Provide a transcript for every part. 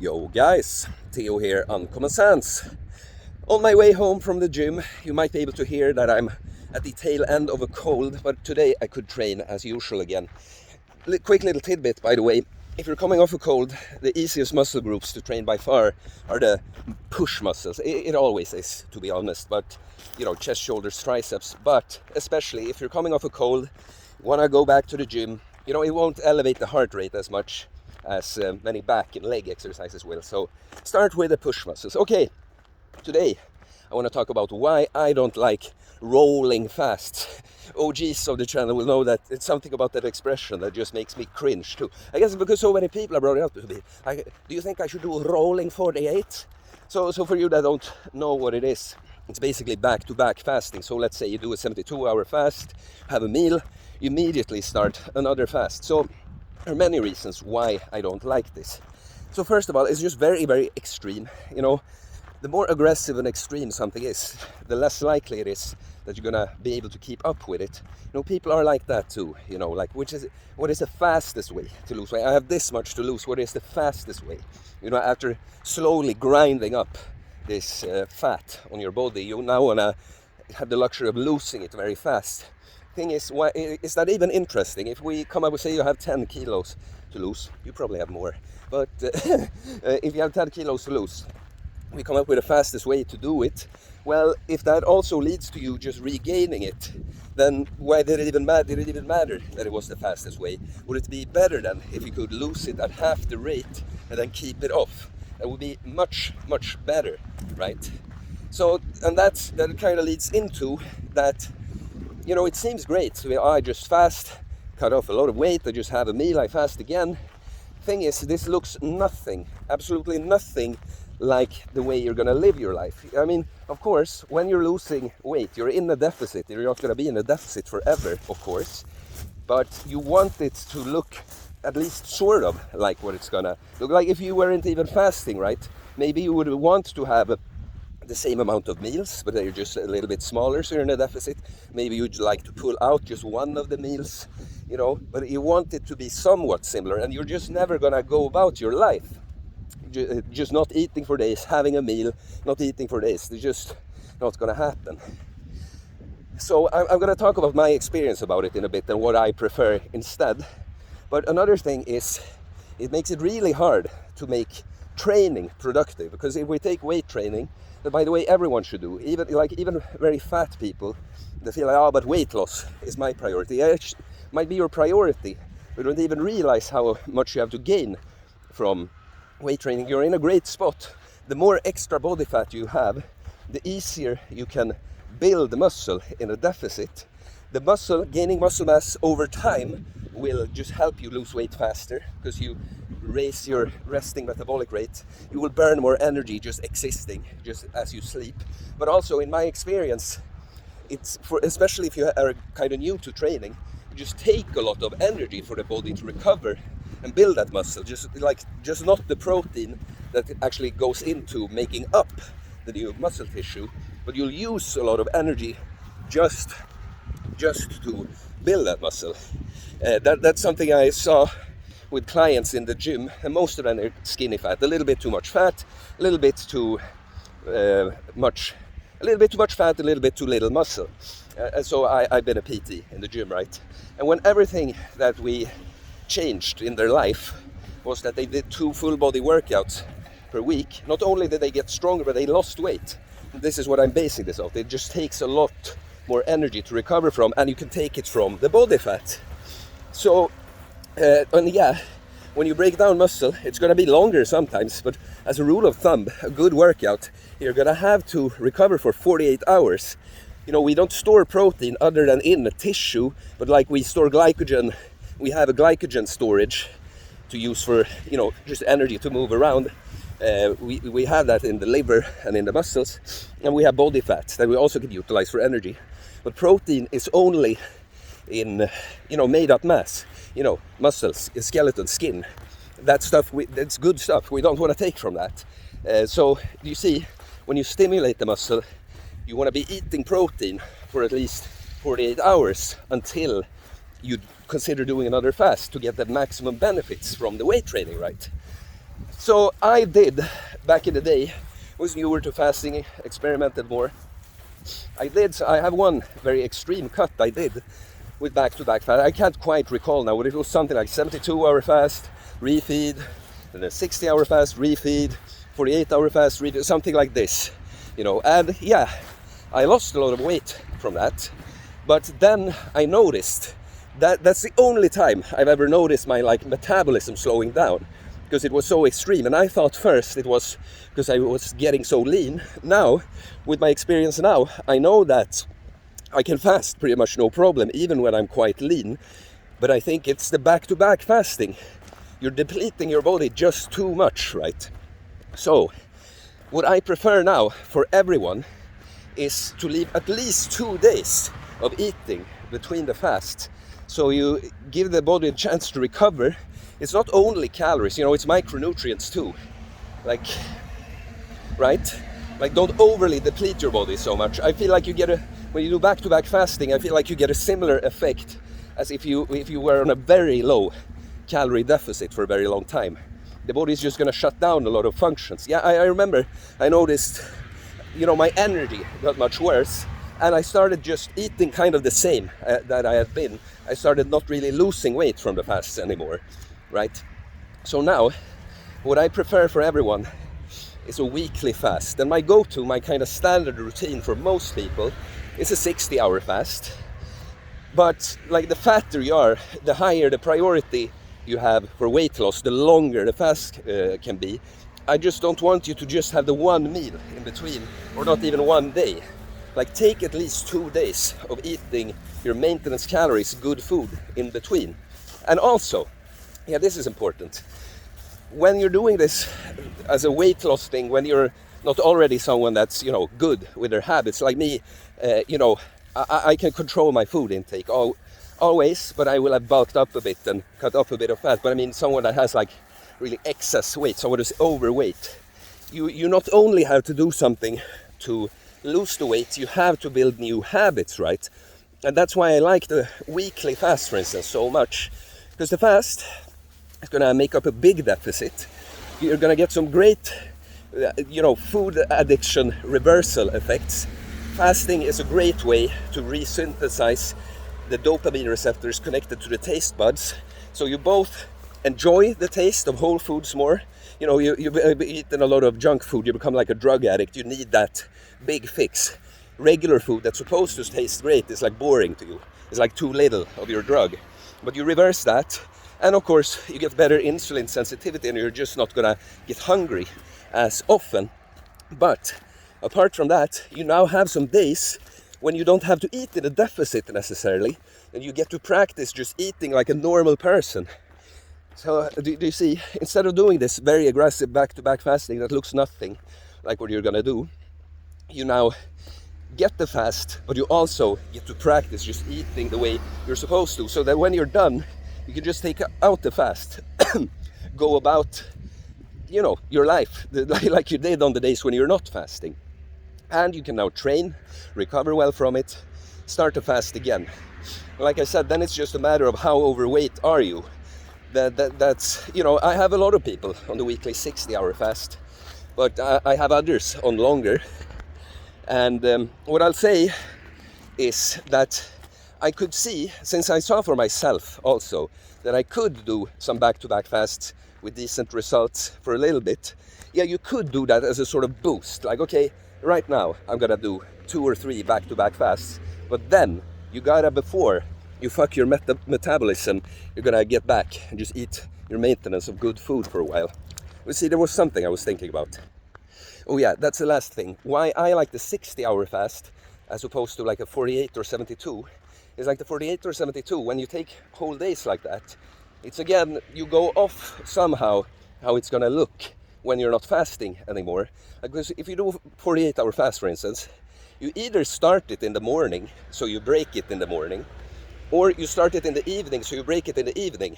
Yo guys, Theo here on Common Sense. On my way home from the gym, you might be able to hear that I'm at the tail end of a cold, but today I could train as usual again. Quick little tidbit, by the way. If you're coming off a cold, the easiest muscle groups to train by far are the push muscles. It always is, to be honest, but chest, shoulders, triceps. But especially if you're coming off a cold, you want to go back to the gym, it won't elevate the heart rate as much as many back and leg exercises will. So start with the push muscles. Okay, today I want to talk about why I don't like rolling fast. OGs of the channel will know that it's something about that expression that just makes me cringe too. I guess because so many people are brought it up to me. Like, do you think I should do a rolling 48? So for you that don't know what it is, it's basically back-to-back fasting. So let's say you do a 72-hour fast, have a meal, you immediately start another fast. So there are many reasons why I don't like this. So first of all, it's just very, very extreme. The more aggressive and extreme something is, the less likely it is that you're gonna be able to keep up with it. People are like that too. Like what is the fastest way to lose weight? I have this much to lose. What is the fastest way? After slowly grinding up this fat on your body, you now wanna have the luxury of losing it very fast. Thing is, why is that even interesting? If we come up with, say you have 10 kilos to lose, you probably have more, but if you have 10 kilos to lose, we come up with the fastest way to do it. Well, if that also leads to you just regaining it, then why did it even matter? Did it even matter that it was the fastest way? Would it be better then if you could lose it at half the rate and then keep it off? That would be much, much better, right? So, and that kind of leads into that, it seems great. So I just fast, cut off a lot of weight, I just have a meal, I fast again. Thing is, this looks nothing, absolutely nothing like the way you're gonna live your life. I mean, of course, when you're losing weight, you're in a deficit. You're not gonna be in a deficit forever, of course, but you want it to look at least sort of like what it's gonna look like if you weren't even fasting, right? Maybe you would want to have the same amount of meals, but they're just a little bit smaller, so you're in a deficit. Maybe you'd like to pull out just one of the meals, but you want it to be somewhat similar, and you're just never gonna go about your life just not eating for days, having a meal, not eating for days. It's just not gonna happen. So I'm gonna talk about my experience about it in a bit and what I prefer instead. But another thing is, it makes it really hard to make training productive, because if we take weight training, that by the way everyone should do, even very fat people, they feel like, but weight loss is my priority. It might be your priority, but you don't even realize how much you have to gain from weight training. You're in a great spot. The more extra body fat you have, the easier you can build muscle in a deficit. Gaining muscle mass over time will just help you lose weight faster, because you raise your resting metabolic rate. You will burn more energy just existing, just as you sleep. But also, in my experience, especially if you are kind of new to training, you just take a lot of energy for the body to recover and build that muscle. Just not the protein that actually goes into making up the new muscle tissue, but you'll use a lot of energy just to build that muscle. That's something I saw with clients in the gym, and most of them are skinny fat, a little bit too much fat, a little bit too much fat, a little bit too little muscle. So I've been a PT in the gym, right? And when everything that we changed in their life was that they did 2 full body workouts per week, not only did they get stronger, but they lost weight. This is what I'm basing this off. It just takes a lot more energy to recover from, and you can take it from the body fat. So, when you break down muscle, it's going to be longer sometimes, but as a rule of thumb, a good workout, you're going to have to recover for 48 hours. We don't store protein other than in the tissue, but like we store glycogen, we have a glycogen storage to use for, just energy to move around. We have that in the liver and in the muscles, and we have body fat that we also can utilize for energy. But protein is only in, made up mass, muscles, skeleton, skin. That stuff, that's good stuff. We don't want to take from that. So you see, when you stimulate the muscle, you want to be eating protein for at least 48 hours until you consider doing another fast to get the maximum benefits from the weight training, right? So I did, back in the day, was newer to fasting, experimented more. I have one very extreme cut I did with back-to-back fast. I can't quite recall now, but it was something like 72-hour fast, refeed, then a 60-hour fast, refeed, 48-hour fast, refeed, something like this, And yeah, I lost a lot of weight from that, but then I noticed that's the only time I've ever noticed my metabolism slowing down, because it was so extreme. And I thought first it was because I was getting so lean. Now, with my experience now, I know that I can fast pretty much no problem, even when I'm quite lean. But I think it's the back-to-back fasting. You're depleting your body just too much, right? So, what I prefer now for everyone is to leave at least 2 days of eating between the fasts. So you give the body a chance to recover. It's not only calories, it's micronutrients too. Right? Don't overly deplete your body so much. I feel like when you do back-to-back fasting, I feel like you get a similar effect as if you were on a very low calorie deficit for a very long time. The body is just going to shut down a lot of functions. Yeah, I remember I noticed, my energy got much worse, and I started just eating kind of the same that I had been. I started not really losing weight from the fasts anymore, right? So now, what I prefer for everyone is a weekly fast. And my go-to, my kind of standard routine for most people is a 60-hour fast. But the fatter you are, the higher the priority you have for weight loss, the longer the fast can be. I just don't want you to just have the one meal in between, or not even one day. Take at least 2 days of eating your maintenance calories, good food in between. And also, yeah, this is important. When you're doing this as a weight loss thing, when you're not already someone that's, good with their habits, like me, I can control my food intake always, but I will have bulked up a bit and cut off a bit of fat. But I mean, someone that has really excess weight, someone who's overweight, you not only have to do something to lose the weight, you have to build new habits, right? And that's why I like the weekly fast, for instance, so much, because the fast is going to make up a big deficit. You're going to get some great, food addiction reversal effects. Fasting is a great way to resynthesize the dopamine receptors connected to the taste buds, so you both enjoy the taste of whole foods more. You've eaten a lot of junk food, you become like a drug addict, you need that big fix. Regular food that's supposed to taste great is boring to you. It's too little of your drug. But you reverse that, and of course you get better insulin sensitivity, and you're just not gonna get hungry as often. But apart from that, you now have some days when you don't have to eat in a deficit necessarily, and you get to practice just eating like a normal person. So do you see, instead of doing this very aggressive back-to-back fasting that looks nothing like what you're gonna do, you now get the fast, but you also get to practice just eating the way you're supposed to, so that when you're done, you can just take out the fast, go about, your life like you did on the days when you're not fasting. And you can now train, recover well from it, start to fast again. Like I said, then it's just a matter of how overweight are you. That's, I have a lot of people on the weekly 60-hour fast, but I have others on longer. And what I'll say is that I could see, since I saw for myself also, that I could do some back-to-back fasts with decent results for a little bit. Yeah, you could do that as a sort of boost. Okay, right now I'm gonna do 2 or 3 back-to-back fasts, but then you gotta, before you fuck your metabolism, you're gonna get back and just eat your maintenance of good food for a while. You see, there was something I was thinking about. Oh yeah, that's the last thing. Why I like the 60-hour fast as opposed to a 48 or 72 is the 48 or 72, when you take whole days like that, it's again, you go off somehow how it's gonna look when you're not fasting anymore. Because if you do 48-hour fast, for instance, you either start it in the morning, so you break it in the morning, or you start it in the evening, so you break it in the evening.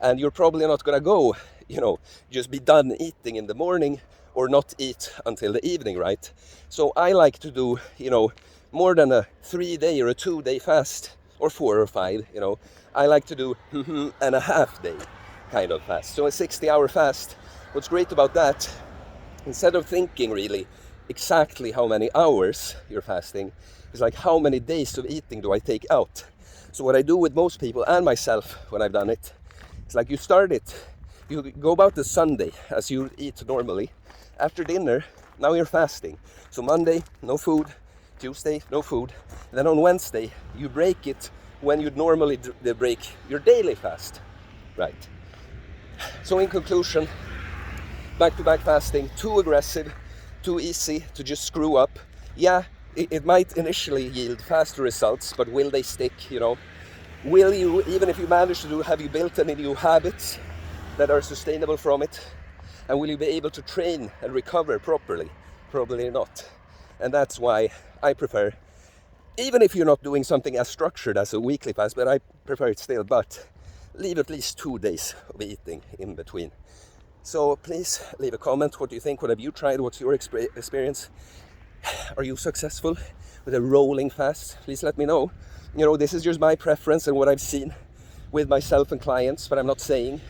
And you're probably not gonna go, just be done eating in the morning or not eat until the evening, right? So I like to do, more than a 3-day or a 2-day fast, or 4 or 5, I like to do and a half day kind of fast. So a 60-hour fast what's great about that, instead of thinking really exactly how many hours you're fasting, is like how many days of eating do I take out. So what I do with most people and myself when I've done it, it's like you start it, you go about the Sunday as you eat normally. After dinner, now you're fasting. So Monday, no food. Tuesday, no food. And then on Wednesday, you break it when you'd normally break your daily fast. Right. So in conclusion, back-to-back fasting, too aggressive, too easy to just screw up. Yeah, it might initially yield faster results, but will they stick, you know? Will you, even if you manage to do, have you built any new habits that are sustainable from it? And will you be able to train and recover properly? Probably not. And that's why I prefer, even if you're not doing something as structured as a weekly fast, but I prefer it still, but leave at least 2 days of eating in between. So please leave a comment. What do you think? What have you tried? What's your experience? Are you successful with a rolling fast? Please let me know. You know, this is just my preference and what I've seen with myself and clients, but I'm not saying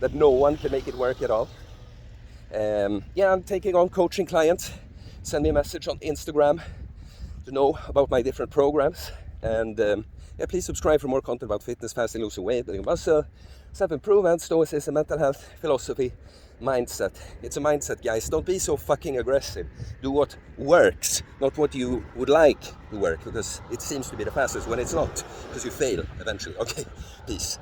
that no one can make it work at all. Yeah, I'm taking on coaching clients. Send me a message on Instagram to know about my different programs. And yeah, please subscribe for more content about fitness, fasting, losing weight, building muscle, self-improvement, stoicism, mental health, philosophy, mindset. It's a mindset, guys. Don't be so fucking aggressive. Do what works, not what you would like to work, because it seems to be the fastest when it's not, because you fail eventually. Okay, peace.